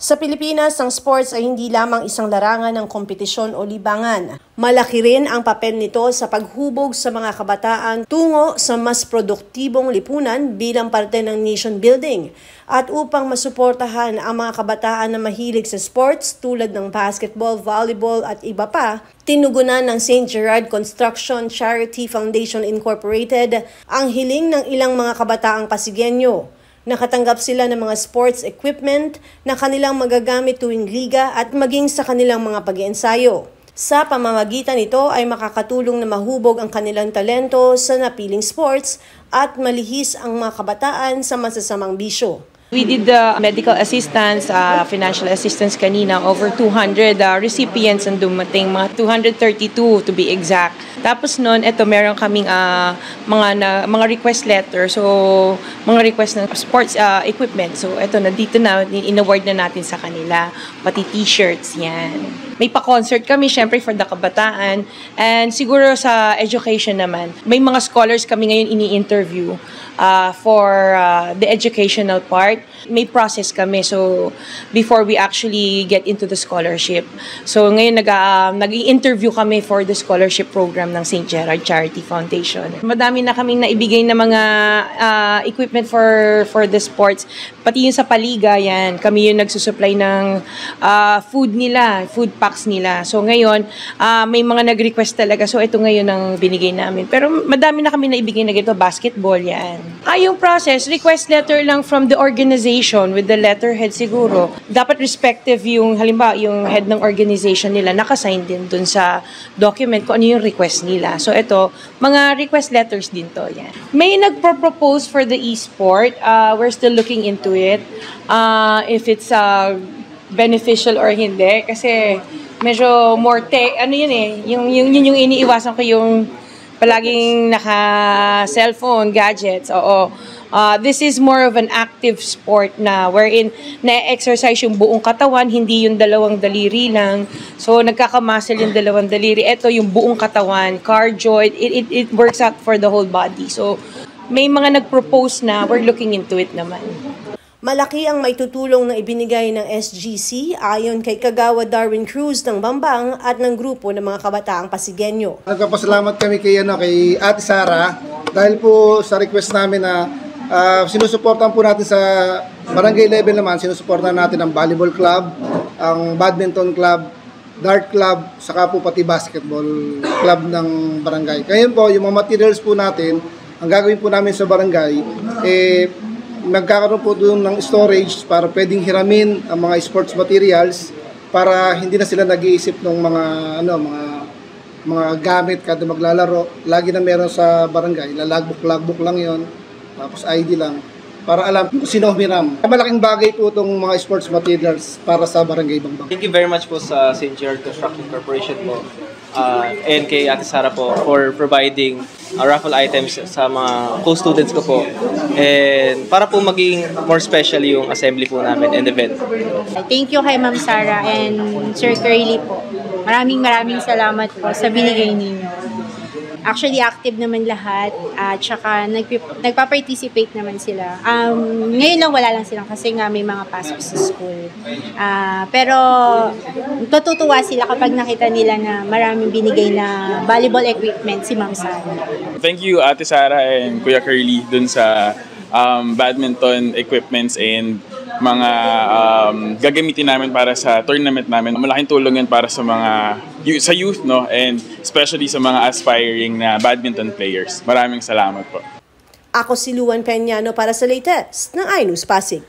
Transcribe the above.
Sa Pilipinas, ang sports ay hindi lamang isang larangan ng kompetisyon o libangan. Malaki rin ang papel nito sa paghubog sa mga kabataan tungo sa mas produktibong lipunan bilang parte ng nation building. At upang masuportahan ang mga kabataan na mahilig sa sports tulad ng basketball, volleyball at iba pa, tinugunan ng St. Gerard Construction Charity Foundation Incorporated ang hiling ng ilang mga kabataang Pasigueño. Nakatanggap sila ng mga sports equipment na kanilang magagamit tuwing liga at maging sa kanilang mga pag-iensayo. Sa pamamagitan nito ay makakatulong na mahubog ang kanilang talento sa napiling sports at malihis ang mga kabataan sa masasamang bisyo. We did the medical assistance, financial assistance kanina, over 200 recipients ang dumating, mga 232 to be exact. Tapos noon, meron kaming mga request letter, so mga request ng sports equipment. So nandito na, in-award na natin sa kanila, pati t-shirts yan. May pa-concert kami, syempre, for the kabataan. And siguro sa education naman, may mga scholars kami ngayon ini-interview for the educational part. May process kami, so before we actually get into the scholarship. So ngayon nag-i-interview kami for the scholarship program ng St. Gerard Charity Foundation. Madami na kaming naibigay na mga equipment for the sports. Pati yung sa paliga, yan, kami yung nagsusupply ng food nila, food packs nila. So ngayon, may mga nag-request talaga. So ito ngayon ang binigay namin. Pero madami na kami naibigay na ganito, basketball, yan. Yung process, request letter lang from the organization with the letterhead siguro. Dapat respective yung, halimbawa, yung head ng organization nila, nakasign din dun sa document kung ano yung request nila. So ito, mga request letters din to, yan. May nagpro-propose for the e-sport. We're still looking into it. If it's beneficial or hindi. Kasi medyo more yung iniiwasan ko yung palaging naka-cellphone, gadgets, oo. This is more of an active sport na wherein na-exercise yung buong katawan, hindi yung dalawang daliri lang. So, nagkakamuscle yung dalawang daliri. Ito yung buong katawan, cardio, it works out for the whole body. So, may mga nag-propose na, we're looking into it naman. Malaki ang maitutulong na ibinigay ng SGC ayon kay Kagawa Darwin Cruz ng Bambang at ng grupo ng mga kabataang Pasigueño. Nagpapasalamat kami kay Ate Sara dahil po sa request namin na sinusuportahan po natin sa barangay level naman, sinusuportahan natin ang volleyball club, ang badminton club, dart club, saka po pati basketball club ng barangay. Ngayon po, yung mga materials po natin, ang gagawin po namin sa barangay, nagkakaroon po doon ng storage para pwedeng hiramin ang mga sports materials para hindi na sila nag-iisip ng mga gamit kada maglalaro. Lagi na meron sa barangay, logbook lang yon, tapos ID lang, para alam kung sino humiram. Malaking bagay po itong mga sports materials para sa barangay Bambang. Thank you very much po sa St. Gerard Construction Corporation po and kay Ate Sara po for providing raffle items sa mga co-students ko po, and para po maging more special yung assembly po namin and event. Thank you kay Ma'am Sara and Sir Curly po. Maraming salamat po sa binigay ninyo. Actually, active naman lahat at saka nagpa-participate naman sila. Ngayon lang wala lang silang kasi nga may mga pasok sa school. Pero tututuwa sila kapag nakita nila na maraming binigay na volleyball equipment si Ma'am Sara. Thank you Ate Sara and Kuya Curly dun sa badminton equipments and mga gagamitin namin para sa tournament namin. Malaking tulong yan para sa mga sa youth, no, and especially sa mga aspiring na badminton players. Maraming salamat po. Ako si Luan Peñano para sa latest ng iNews Pasig.